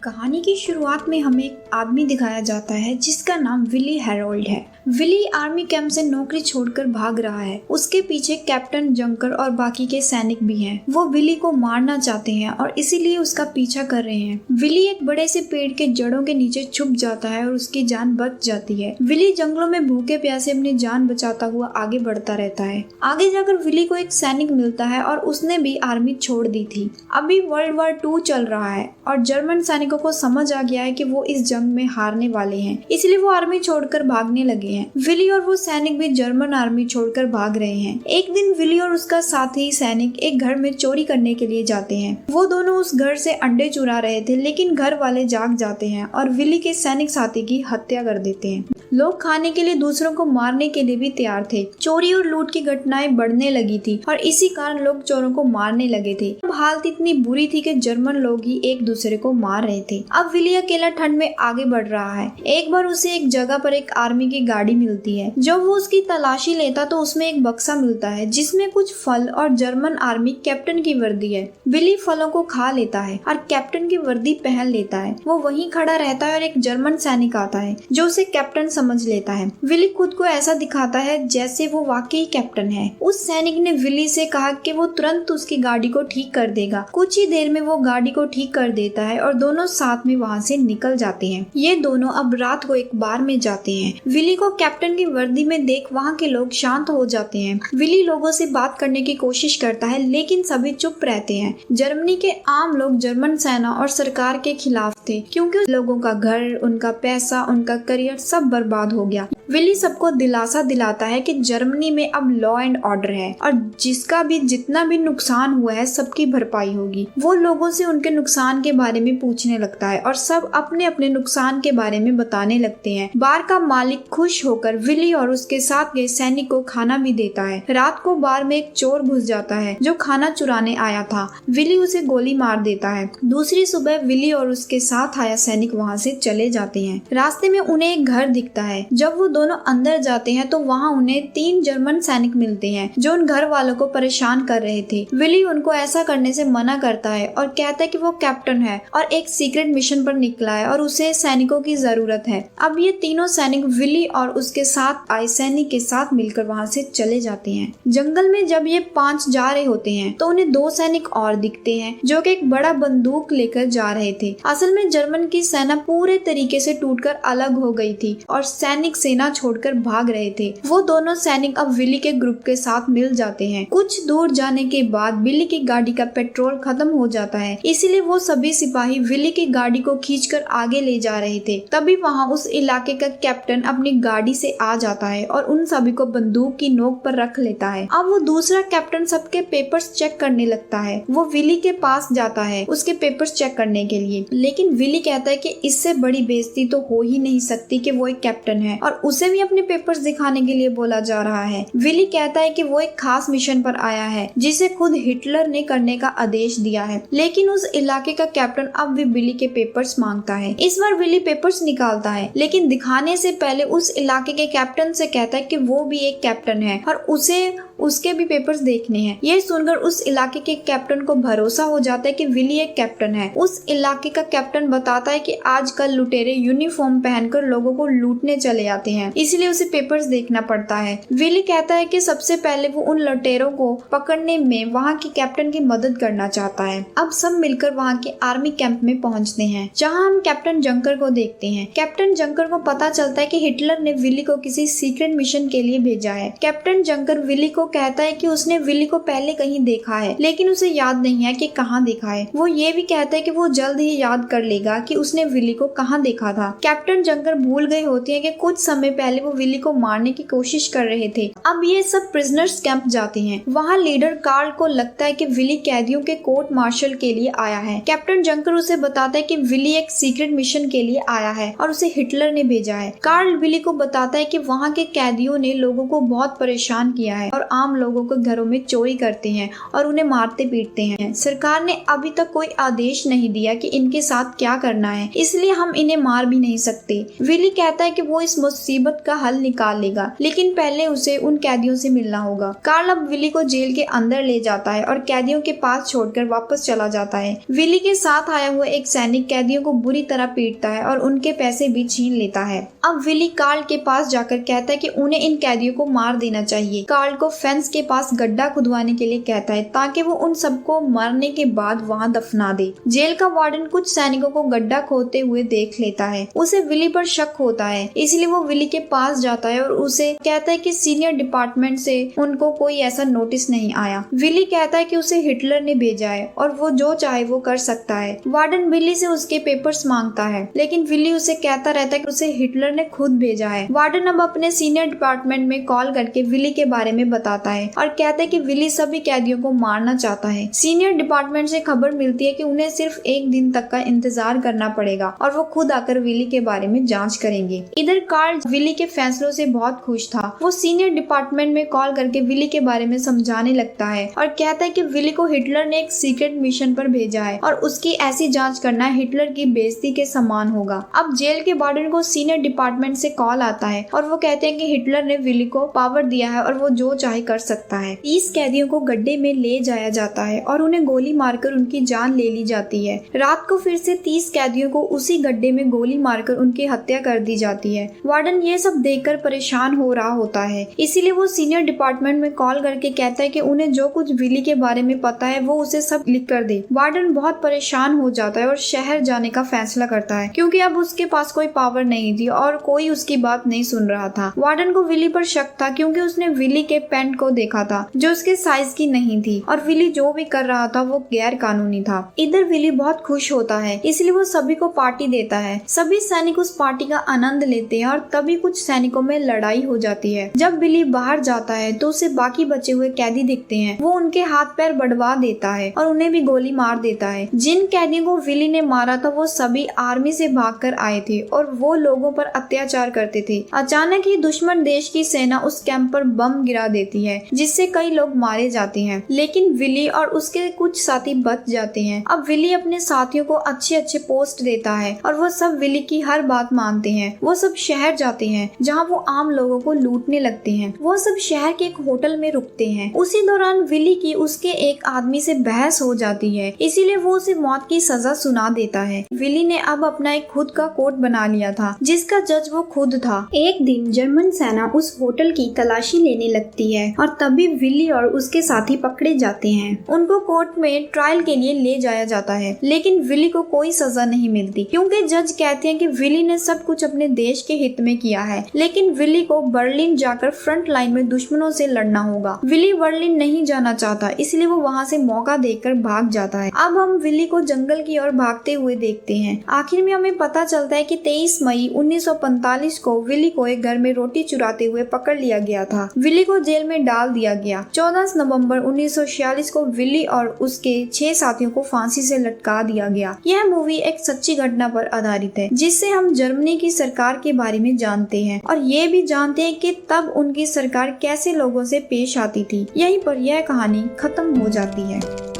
कहानी की शुरुआत में हमें एक आदमी दिखाया जाता है जिसका नाम विली हैरोल्ड है। विली आर्मी कैंप से नौकरी छोड़कर भाग रहा है। उसके पीछे कैप्टन जंकर और बाकी के सैनिक भी हैं। वो विली को मारना चाहते हैं और इसीलिए उसका पीछा कर रहे हैं। विली एक बड़े से पेड़ के जड़ों के नीचे छुप जाता है और उसकी जान बच जाती है। विली जंगलों में भूखे प्यासे अपनी जान बचाता हुआ आगे बढ़ता रहता है। आगे जाकर विली को एक सैनिक मिलता है और उसने भी आर्मी छोड़ दी थी। अभी वर्ल्ड वॉर 2 चल रहा है और जर्मन सैनिकों को समझ आ गया है कि वो इस जंग में हारने वाले हैं, इसलिए वो आर्मी छोड़कर भागने लगे हैं। विली और वो सैनिक भी जर्मन आर्मी छोड़कर भाग रहे हैं। एक दिन विली और उसका साथी सैनिक एक घर में चोरी करने के लिए जाते हैं। वो दोनों उस घर से अंडे चुरा रहे थे, लेकिन घर वाले जाग जाते हैं और विली के सैनिक साथी की हत्या कर देते हैं। लोग खाने के लिए दूसरों को मारने के लिए भी तैयार थे। चोरी और लूट की घटनाएं बढ़ने लगी थी और इसी कारण लोग चोरों को मारने लगे थे। अब हालत इतनी बुरी थी कि जर्मन लोग ही एक दूसरे को मार रहे थे। अब विली अकेला ठंड में आगे बढ़ रहा है। एक बार उसे एक जगह पर एक आर्मी की गाड़ी मिलती है। जब वो उसकी तलाशी लेता तो उसमें एक बक्सा मिलता है जिसमें कुछ फल और जर्मन आर्मी कैप्टन की वर्दी है। विली फलों को खा लेता है और कैप्टन की वर्दी पहन लेता है। वो वहीं खड़ा रहता है और एक जर्मन सैनिक आता है जो उसे कैप्टन समझ लेता है। विली खुद को ऐसा दिखाता है जैसे वो वाकई कैप्टन है। उस सैनिक ने विली से कहा कि वो तुरंत उसकी गाड़ी को ठीक कर देगा। कुछ ही देर में वो गाड़ी को ठीक कर देता है और दोनों साथ में वहाँ से निकल जाते हैं। ये दोनों अब रात को एक बार में जाते हैं। विली को कैप्टन की वर्दी में देख वहाँ के लोग शांत हो जाते हैं। विली लोगों से बात करने की कोशिश करता है, लेकिन सभी चुप रहते हैं। जर्मनी के आम लोग जर्मन सेना और सरकार के खिलाफ थे, क्योंकि लोगों का घर, उनका पैसा, उनका करियर सब बर्बाद हो गया। विली सबको दिलासा दिलाता है कि जर्मनी में अब लॉ एंड ऑर्डर है और जिसका भी जितना भी नुकसान हुआ है सबकी भरपाई होगी। वो लोगों से उनके नुकसान के बारे में पूछने लगता है और सब अपने अपने नुकसान के बारे में बताने लगते हैं। बार का मालिक खुश होकर विली और उसके साथ गए सैनिक को खाना भी देता है। रात को बार में एक चोर घुस जाता है जो खाना चुराने आया था। विली उसे गोली मार देता है। दूसरी सुबह विली और उसके साथ आया सैनिक वहाँ से चले जाते हैं। रास्ते में उन्हें एक घर दिखता है। जब वो दोनों अंदर जाते हैं तो वहाँ उन्हें 3 जर्मन सैनिक मिलते हैं जो उन घर वालों को परेशान कर रहे थे। विली उनको ऐसा करने से मना करता है और कहता है कि वो कैप्टन है और एक सीक्रेट मिशन पर निकला है और उसे सैनिकों की जरूरत है। अब ये तीनों सैनिक विली और उसके साथ आए सैनिक के साथ मिलकर वहाँ से चले जाते हैं। जंगल में जब ये 5 जा रहे होते हैं तो उन्हें 2 सैनिक और दिखते हैं जो कि एक बड़ा बंदूक लेकर जा रहे थे। असल में जर्मन की सेना पूरे तरीके से टूटकर अलग हो गई थी और सैनिक सेना छोड़कर भाग रहे थे। वो दोनों सैनिक अब विली के ग्रुप के साथ मिल जाते हैं। कुछ दूर जाने के बाद विली की गाड़ी का पेट्रोल खत्म हो जाता है, इसीलिए वो सभी सिपाही विली की गाड़ी को खींचकर आगे ले जा रहे थे। तभी वहाँ उस इलाके का कैप्टन अपनी गाड़ी से आ जाता है और उन सभी को बंदूक की नोक पर रख लेता है। अब वो दूसरा कैप्टन सबके पेपर्स चेक करने लगता है। वो विली के पास जाता है उसके पेपर्स चेक करने के लिए, लेकिन विली कहता है कि इससे बड़ी बेइज्जती तो हो ही नहीं सकती कि वो एक कैप्टन है और उसे भी अपने पेपर्स दिखाने के लिए बोला जा रहा है। विली कहता है कि वो एक खास मिशन पर आया है जिसे खुद हिटलर ने करने का आदेश दिया है, लेकिन उस इलाके का कैप्टन अब भी विली के पेपर्स मांगता है। इस बार विली पेपर्स निकालता है, लेकिन दिखाने से पहले उस इलाके के कैप्टन से कहता है कि वो भी एक कैप्टन है और उसे उसके भी पेपर्स देखने हैं। ये सुनकर उस इलाके के कैप्टन को भरोसा हो जाता है कि विली एक कैप्टन है। उस इलाके का कैप्टन बताता है कि आजकल लुटेरे यूनिफॉर्म पहनकर लोगों को लूटने चले आते हैं, इसलिए उसे पेपर्स देखना पड़ता है। विली कहता है कि सबसे पहले वो उन लुटेरों को पकड़ने में वहाँ के कैप्टन की मदद करना चाहता है। अब सब मिलकर वहाँ के आर्मी कैंप में पहुँचते हैं, जहाँ हम कैप्टन जंकर को देखते हैं। कैप्टन जंकर को पता चलता है कि हिटलर ने विली को किसी सीक्रेट मिशन के लिए भेजा है। कैप्टन जंकर विली को कहता है कि उसने विली को पहले कहीं देखा है, लेकिन उसे याद नहीं है कि कहाँ देखा है। वो ये भी कहता है कि वो जल्द ही याद कर लेगा कि उसने विली को कहाँ देखा था। कैप्टन जंकर भूल गए होते हैं कि कुछ समय पहले वो विली को मारने की कोशिश कर रहे थे। अब ये सब प्रिजनर्स कैंप जाते हैं। वहाँ लीडर कार्ल को लगता है कि विली कैदियों के कोर्ट मार्शल के लिए आया है। कैप्टन जंकर उसे बताता है कि विली एक सीक्रेट मिशन के लिए आया है और उसे हिटलर ने भेजा है। कार्ल विली को बताता है कि वहाँ के कैदियों ने लोगों को बहुत परेशान किया है और आम लोगों के घरों में चोरी करते हैं और उन्हें मारते पीटते हैं। सरकार ने अभी तक कोई आदेश नहीं दिया कि इनके साथ क्या करना है, इसलिए हम इन्हें मार भी नहीं सकते। विली कहता है कि वो इस मुसीबत का हल निकाल लेगा, लेकिन पहले उसे उन कैदियों से मिलना होगा। कार्ल अब विली को जेल के अंदर ले जाता है और कैदियों के पास छोड़कर वापस चला जाता है। विली के साथ आया हुआ एक सैनिक कैदियों को बुरी तरह पीटता है और उनके पैसे भी छीन लेता है। अब विली कार्ल के पास जाकर कहता है कि उन्हें इन कैदियों को मार देना चाहिए। कार्ल को फेंस के पास गड्ढा खुदवाने के लिए कहता है ताकि वो उन सबको मरने के बाद वहां दफना दे। जेल का वार्डन कुछ सैनिकों को गड्ढा खोदते हुए देख लेता है। उसे विली पर शक होता है, इसलिए वो विली के पास जाता है और उसे कहता है कि सीनियर डिपार्टमेंट से उनको कोई ऐसा नोटिस नहीं आया। विली कहता है कि उसे हिटलर ने भेजा है और वो जो चाहे वो कर सकता है। वार्डन विली से उसके पेपर्स मांगता है, लेकिन विली उसे कहता रहता है कि उसे हिटलर ने खुद भेजा है। वार्डन अब अपने सीनियर डिपार्टमेंट में कॉल करके विली के बारे में बताता है और कहता है कि विली सभी कैदियों को मारना चाहता है। सीनियर डिपार्टमेंट से खबर मिलती है कि उन्हें सिर्फ एक दिन तक का इंतजार करना पड़ेगा और वो खुद आकर विली के बारे में जांच करेंगे। इधर कार्ल विली के फैसलों से बहुत खुश था। वो सीनियर डिपार्टमेंट में कॉल करके विली के बारे में समझाने लगता है और कहता है कि विली को हिटलर ने एक सीक्रेट मिशन पर भेजा है और उसकी ऐसी जांच करना हिटलर की बेइज्जती के समान होगा। अब जेल के वार्डन को सीनियर डिपार्टमेंट से कॉल आता है और वो कहते हैं कि हिटलर ने विली को पावर दिया है और वो जो चाहे कर सकता है। 30 कैदियों को गड्ढे में ले जाया जाता है और उन्हें गोली मारकर उनकी जान ले ली जाती है। रात को फिर से 30 कैदियों को उसी गड्ढे में गोली मारकर उनकी हत्या कर दी जाती है। वार्डन ये सब देखकर परेशान हो रहा होता है, इसीलिए वो सीनियर डिपार्टमेंट में कॉल करके कहता है कि उन्हें जो कुछ विली के बारे में पता है वो उसे सब लिख कर दे। वार्डन बहुत परेशान हो जाता है और शहर जाने का फैसला करता है क्योंकि अब उसके पास कोई पावर नहीं थी और कोई उसकी बात नहीं सुन रहा था। वार्डन को विली पर शक था क्योंकि उसने विली के पैंट को देखा था जो उसके साइज की नहीं थी और विली जो भी कर रहा था वो गैर कानूनी था। इधर विली बहुत खुश होता है, इसलिए वो सभी को पार्टी देता है। सभी सैनिक उस पार्टी का आनंद लेते हैं और तभी कुछ सैनिकों में लड़ाई हो जाती है। जब विली बाहर जाता है तो उसे बाकी बचे हुए कैदी दिखते हैं। वो उनके हाथ पैर बढ़वा देता है और उन्हें भी गोली मार देता है। जिन कैदियों को विली ने मारा था वो सभी आर्मी से भागकर आए थे और वो लोगों पर अत्याचार करते थे। अचानक ही दुश्मन देश की सेना उस कैंप पर बम गिरा देती है जिससे कई लोग मारे जाते हैं, लेकिन विली और उसके कुछ साथी बच जाते हैं। अब विली अपने साथियों को अच्छे अच्छे पोस्ट देता है और वो सब विली की हर बात मानते हैं। वो सब शहर जाते हैं जहाँ वो आम लोगों को लूटने लगते हैं। वो सब शहर के एक होटल में रुकते हैं। उसी दौरान विली की उसके एक आदमी से बहस हो जाती है, इसीलिए वो उसे मौत की सजा सुना देता है। विली ने अब अपना एक खुद का कोर्ट बना लिया था जिसका जज वो खुद था। एक दिन जर्मन सेना उस होटल की तलाशी लेने लगती है और तभी विली और उसके साथी पकड़े जाते हैं। उनको कोर्ट में ट्रायल के लिए ले जाया जाता है, लेकिन विली को कोई सजा नहीं मिलती क्योंकि जज कहते हैं कि विली ने सब कुछ अपने देश के हित में किया है, लेकिन विली को बर्लिन जाकर फ्रंट लाइन में दुश्मनों से लड़ना होगा। विली बर्लिन नहीं जाना चाहता, इसलिए वो वहाँ से मौका देखकर भाग जाता है। अब हम विली को जंगल की ओर भागते हुए देखते हैं। आखिर में हमें पता चलता है कि 23 मई 1945 को विली को एक घर में रोटी चुराते हुए पकड़ लिया गया था। विली को जेल में डाल दिया गया। 14 नवंबर 1946 को विली और उसके 6 साथियों को फांसी से लटका दिया गया। यह मूवी एक सच्ची घटना पर आधारित है जिससे हम जर्मनी की सरकार के बारे में जानते हैं और ये भी जानते हैं कि तब उनकी सरकार कैसे लोगों से पेश आती थी। यहीं पर यह कहानी खत्म हो जाती है।